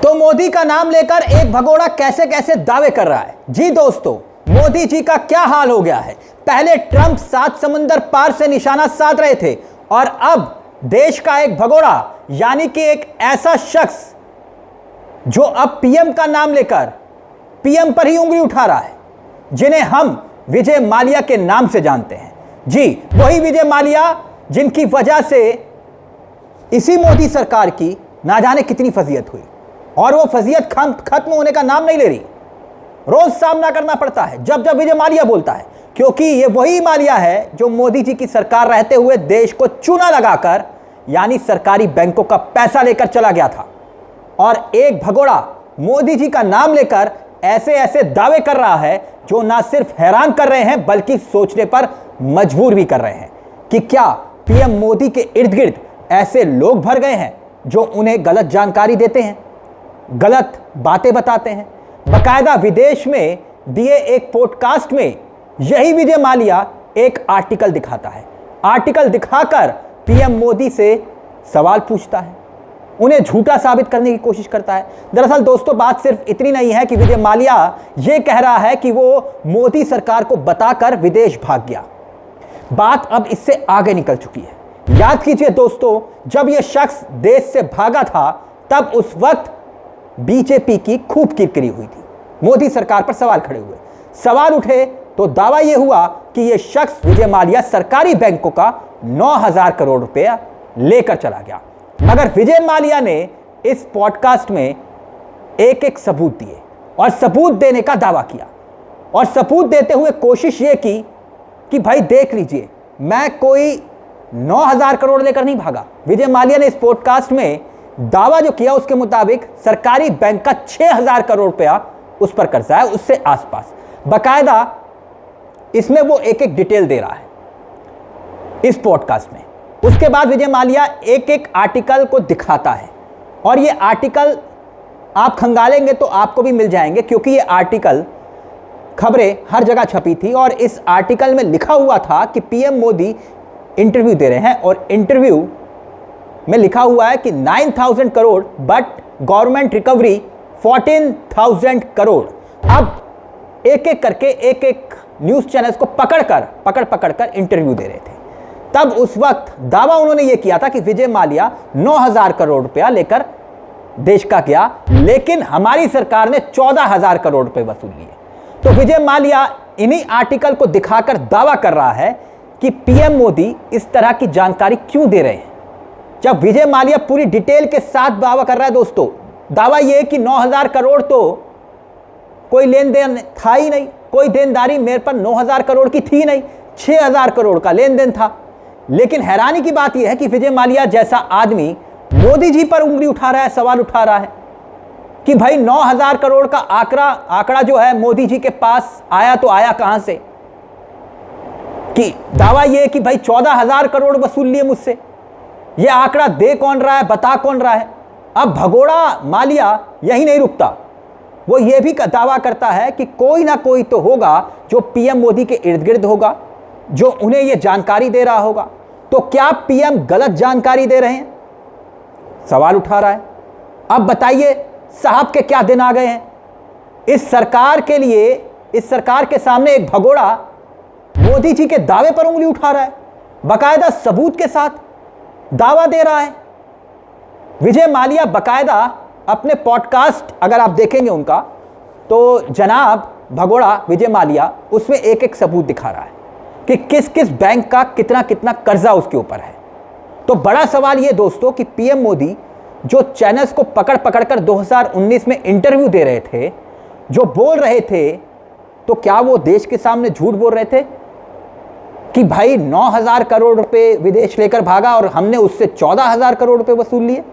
तो मोदी का नाम लेकर एक भगोड़ा कैसे कैसे दावे कर रहा है। जी दोस्तों, मोदी जी का क्या हाल हो गया है। पहले ट्रंप 7 समुंदर पार से निशाना साध रहे थे और अब देश का एक भगोड़ा यानी कि एक ऐसा शख्स जो अब पीएम का नाम लेकर पीएम पर ही उंगली उठा रहा है, जिन्हें हम विजय माल्या के नाम से जानते हैं। जी, वही विजय माल्या जिनकी वजह से इसी मोदी सरकार की ना जाने कितनी फजीयत हुई और वो फजीयत खत्म होने का नाम नहीं ले रही। रोज सामना करना पड़ता है जब जब विजय माल्या बोलता है, क्योंकि ये वही माल्या है जो मोदी जी की सरकार रहते हुए देश को चूना लगाकर यानी सरकारी बैंकों का पैसा लेकर चला गया था। और एक भगोड़ा मोदी जी का नाम लेकर ऐसे ऐसे दावे कर रहा है जो ना सिर्फ हैरान कर रहे हैं बल्कि सोचने पर मजबूर भी कर रहे हैं कि क्या पीएम मोदी के इर्द गिर्द ऐसे लोग भर गए हैं जो उन्हें गलत जानकारी देते हैं, गलत बातें बताते हैं। बाकायदा विदेश में दिए एक पॉडकास्ट में यही विजय माल्या एक आर्टिकल दिखाता है। आर्टिकल दिखाकर पीएम मोदी से सवाल पूछता है, उन्हें झूठा साबित करने की कोशिश करता है। दरअसल दोस्तों, बात सिर्फ इतनी नहीं है कि विजय माल्या यह कह रहा है कि वो मोदी सरकार को बताकर विदेश भाग गया। बात अब इससे आगे निकल चुकी है। याद कीजिए दोस्तों, जब यह शख्स देश से भागा था तब उस वक्त बीजेपी की खूब किरकिरी हुई थी, मोदी सरकार पर सवाल खड़े हुए। सवाल उठे तो दावा यह हुआ कि यह शख्स विजय माल्या सरकारी बैंकों का 9,000 करोड़ रुपया लेकर चला गया। मगर विजय माल्या ने इस पॉडकास्ट में एक एक सबूत दिए और सबूत देने का दावा किया और सबूत देते हुए कोशिश यह की कि भाई देख लीजिए, मैं कोई 9,000 करोड़ लेकर नहीं भागा। विजय माल्या ने इस पॉडकास्ट में दावा जो किया उसके मुताबिक सरकारी बैंक का 6,000 करोड़ रुपया उस पर कर्जा है, उससे आसपास। बाकायदा इसमें वो एक एक डिटेल दे रहा है इस पॉडकास्ट में। उसके बाद विजय माल्या एक एक आर्टिकल को दिखाता है और ये आर्टिकल आप खंगालेंगे तो आपको भी मिल जाएंगे, क्योंकि ये आर्टिकल खबरें हर जगह छपी थी और इस आर्टिकल में लिखा हुआ था कि पीएम मोदी इंटरव्यू दे रहे हैं और इंटरव्यू में लिखा हुआ है कि 9,000 crore but government recovery 14,000 crore. अब एक एक करके एक एक न्यूज़ चैनल्स को पकड़ कर इंटरव्यू दे रहे थे। तब उस वक्त दावा उन्होंने ये किया था कि विजय माल्या 9,000 करोड़ रुपया लेकर देश का गया, लेकिन हमारी सरकार ने 14,000 करोड़ रुपए वसूल लिए। तो विजय माल्या इन्हीं आर्टिकल को दिखाकर दावा कर रहा है कि पीएम मोदी इस तरह की जानकारी क्यों दे रहे हैं। जब विजय माल्या पूरी डिटेल के साथ दावा कर रहा है दोस्तों, दावा यह है कि 9,000 करोड़ तो कोई लेन देन था ही नहीं, कोई देनदारी मेरे पर 9,000 करोड़ की थी नहीं, 6,000 करोड़ का लेन देन था। लेकिन हैरानी की बात यह है कि विजय माल्या जैसा आदमी मोदी जी पर उंगली उठा रहा है, सवाल उठा रहा है कि भाई 9,000 करोड़ का आंकड़ा जो है मोदी जी के पास आया तो आया कहां से। कि दावा यह है कि भाई 14,000 करोड़ वसूल लिए मुझसे। यह आंकड़ा दे कौन रहा है, बता कौन रहा है। अब भगोड़ा माल्या यही नहीं रुकता, वो यह भी दावा करता है कि कोई ना कोई तो होगा जो पीएम मोदी के इर्द गिर्द होगा, जो उन्हें यह जानकारी दे रहा होगा। तो क्या पीएम गलत जानकारी दे रहे हैं, सवाल उठा रहा है। अब बताइए साहब के क्या दिन आ गए हैं। इस सरकार के लिए, इस सरकार के सामने एक भगोड़ा मोदी जी के दावे पर उंगली उठा रहा है, बाकायदा सबूत के साथ दावा दे रहा है। विजय माल्या बाकायदा अपने पॉडकास्ट अगर आप देखेंगे उनका, तो जनाब भगोड़ा विजय माल्या उसमें एक एक सबूत दिखा रहा है कि किस किस बैंक का कितना कितना कर्जा उसके ऊपर है। तो बड़ा सवाल ये दोस्तों कि पीएम मोदी जो चैनल्स को पकड़ कर 2019 में इंटरव्यू दे रहे थे, जो बोल रहे थे, तो क्या वो देश के सामने झूठ बोल रहे थे कि भाई 9,000 करोड़ रुपए विदेश लेकर भागा और हमने उससे 14,000 करोड़ रुपए वसूल लिए।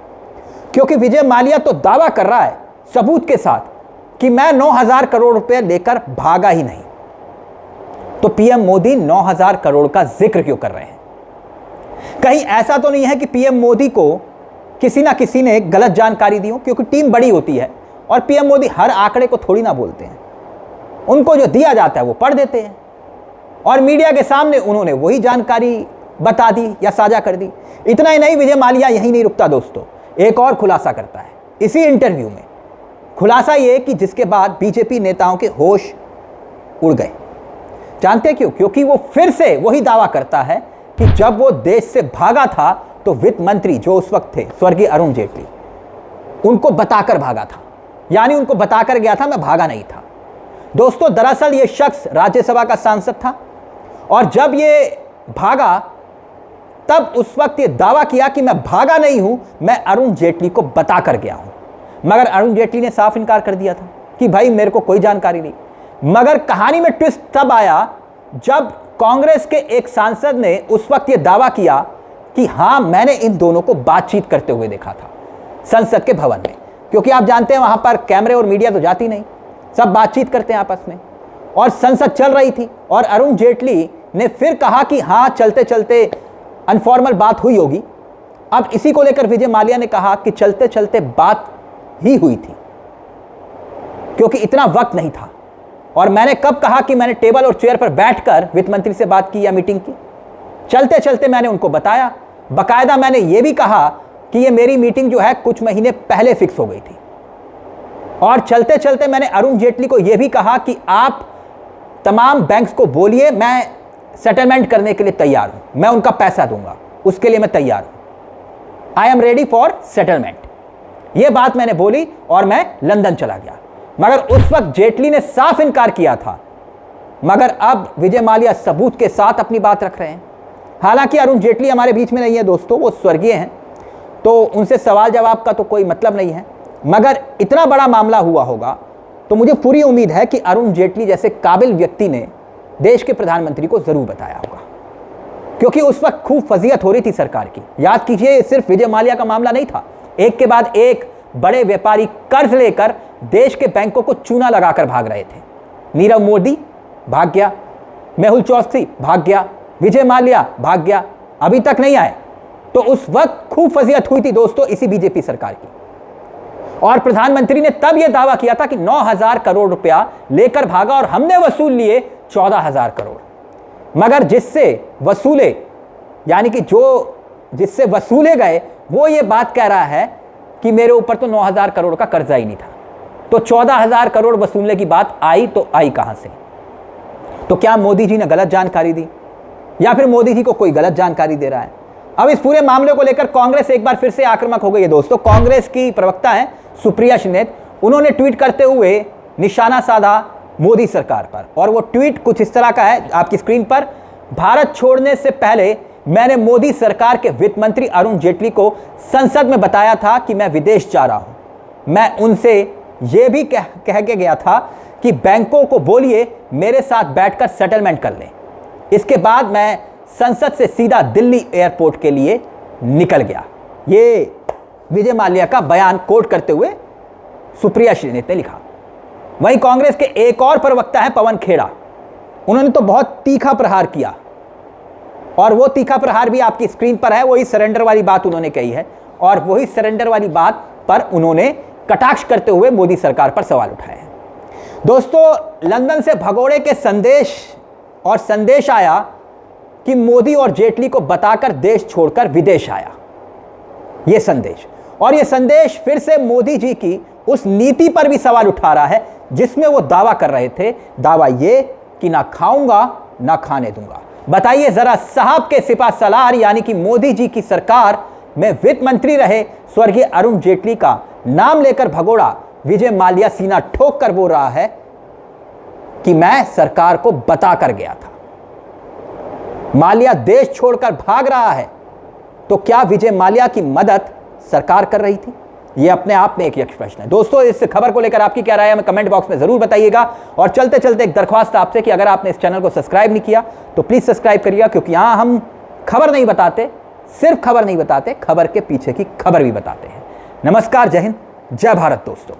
क्योंकि विजय माल्या तो दावा कर रहा है सबूत के साथ कि मैं 9,000 करोड़ रुपए लेकर भागा ही नहीं। तो पीएम मोदी 9,000 करोड़ का जिक्र क्यों कर रहे हैं। कहीं ऐसा तो नहीं है कि पीएम मोदी को किसी ना किसी ने गलत जानकारी दी हो, क्योंकि टीम बड़ी होती है और पीएम मोदी हर आंकड़े को थोड़ी ना बोलते हैं। उनको जो दिया जाता है वो पढ़ देते हैं और मीडिया के सामने उन्होंने वही जानकारी बता दी या साझा कर दी। इतना ही नहीं, विजय माल्या यहीं नहीं रुकता दोस्तों, एक और खुलासा करता है इसी इंटरव्यू में खुलासा ये कि जिसके बाद बीजेपी नेताओं के होश उड़ गए। जानते हैं क्यों? क्योंकि वो फिर से वही दावा करता है कि जब वो देश से भागा था तो वित्त मंत्री जो उस वक्त थे स्वर्गीय अरुण जेटली, उनको बताकर भागा था, यानी उनको बताकर गया था, मैं भागा नहीं था। दोस्तों, दरअसल ये शख्स राज्यसभा का सांसद था और जब ये भागा तब उस वक्त ये दावा किया कि मैं भागा नहीं हूं, मैं अरुण जेटली को बताकर गया हूं। मगर अरुण जेटली ने साफ इनकार कर दिया था कि भाई मेरे को कोई जानकारी नहीं। मगर कहानी में ट्विस्ट तब आया जब कांग्रेस के एक सांसद ने उस वक्त ये दावा किया कि हां, मैंने इन दोनों को बातचीत करते हुए देखा था संसद के भवन में, क्योंकि आप जानते हैं वहां पर कैमरे और मीडिया तो जाती नहीं, सब बातचीत करते हैं आपस में, और संसद चल रही थी। और अरुण जेटली ने फिर कहा कि हां, चलते चलते अनफॉर्मल बात हुई होगी। अब इसी को लेकर विजय माल्या ने कहा कि चलते चलते बात ही हुई थी, क्योंकि इतना वक्त नहीं था। और मैंने कब कहा कि मैंने टेबल और चेयर पर बैठकर वित्त मंत्री से बात की या मीटिंग की? चलते चलते मैंने उनको बताया, बकायदा मैंने यह भी कहा कि ये मेरी मीटिंग जो है कुछ महीने पहले फिक्स हो गई थी। और चलते चलते मैंने अरुण जेटली को यह भी कहा कि आप तमाम बैंक्स को बोलिए मैं सेटलमेंट करने के लिए तैयार हूं, मैं उनका पैसा दूंगा, उसके लिए मैं तैयार हूं, I am ready for settlement. यह बात मैंने बोली और मैं लंदन चला गया। मगर उस वक्त जेटली ने साफ इनकार किया था। मगर अब विजय माल्या सबूत के साथ अपनी बात रख रहे हैं। हालांकि अरुण जेटली हमारे बीच में नहीं है दोस्तों, वो स्वर्गीय हैं, तो उनसे सवाल जवाब का तो कोई मतलब नहीं है। मगर इतना बड़ा मामला हुआ होगा तो मुझे पूरी उम्मीद है कि अरुण जेटली जैसे काबिल व्यक्ति ने देश के प्रधानमंत्री को जरूर बताया होगा, क्योंकि उस वक्त खूब फजीहत हो रही थी सरकार की। याद कीजिए, सिर्फ विजय माल्या का मामला नहीं था, एक के बाद एक बड़े व्यापारी कर्ज लेकर देश के बैंकों को चूना लगाकर भाग रहे थे। नीरव मोदी भाग गया, मेहुल चोकसी भाग गया, विजय माल्या भाग गया, अभी तक नहीं आए। तो उस वक्त खूब फजीहत हुई थी दोस्तों इसी बीजेपी सरकार की। और प्रधानमंत्री ने तब यह दावा किया था कि 9,000 करोड़ रुपया लेकर भागा और हमने वसूल लिए 14,000 करोड़। मगर जिससे वसूले, यानी कि जो जिससे वसूले गए, वो ये बात कह रहा है कि मेरे ऊपर तो 9,000 करोड़ का कर्जा ही नहीं था। तो 14,000 करोड़ वसूलने की बात आई तो आई कहां से? तो क्या मोदी जी ने गलत जानकारी दी या फिर मोदी जी को कोई गलत जानकारी दे रहा है? अब इस पूरे मामले को लेकर कांग्रेस एक बार फिर से आक्रामक हो गई है दोस्तों। कांग्रेस की प्रवक्ता है सुप्रिया श्रीनेत, उन्होंने ट्वीट करते हुए निशाना साधा मोदी सरकार पर। और वो ट्वीट कुछ इस तरह का है आपकी स्क्रीन पर। भारत छोड़ने से पहले मैंने मोदी सरकार के वित्त मंत्री अरुण जेटली को संसद में बताया था कि मैं विदेश जा रहा हूं। मैं उनसे यह भी कह के गया था कि बैंकों को बोलिए मेरे साथ बैठकर सेटलमेंट कर लें। इसके बाद मैं संसद से सीधा दिल्ली एयरपोर्ट के लिए निकल गया। ये विजय माल्या का बयान कोट करते हुए सुप्रिया श्रीनेत ने लिखा। वहीं कांग्रेस के एक और प्रवक्ता है पवन खेड़ा, उन्होंने तो बहुत तीखा प्रहार किया और वो तीखा प्रहार भी आपकी स्क्रीन पर है। वही सरेंडर वाली बात उन्होंने कही है और वही सरेंडर वाली बात पर उन्होंने कटाक्ष करते हुए मोदी सरकार पर सवाल उठाए हैं। दोस्तों, लंदन से भगोड़े के संदेश आया कि मोदी और जेटली को बताकर देश छोड़कर विदेश आया। यह संदेश, और यह संदेश फिर से मोदी जी की उस नीति पर भी सवाल उठा रहा है जिसमें वो दावा कर रहे थे। दावा ये कि ना खाऊंगा ना खाने दूंगा। बताइए जरा, साहब के सिपा सलार यानी कि मोदी जी की सरकार में वित्त मंत्री रहे स्वर्गीय अरुण जेटली का नाम लेकर भगोड़ा विजय माल्या सीना ठोक कर बोल रहा है कि मैं सरकार को बता कर गया था। माल्या देश छोड़कर भाग रहा है, तो क्या विजय माल्या की मदद सरकार कर रही थी? यह अपने आप में एक यक्ष प्रश्न है। दोस्तों, इस खबर को लेकर आपकी क्या राय है हमें कमेंट बॉक्स में जरूर बताइएगा। और चलते चलते एक दरख्वास्त आपसे कि अगर आपने इस चैनल को सब्सक्राइब नहीं किया तो प्लीज सब्सक्राइब करिएगा, क्योंकि यहां हम खबर नहीं बताते, सिर्फ खबर नहीं बताते, खबर के पीछे की खबर भी बताते हैं। नमस्कार, जय हिंद, जय भारत दोस्तों।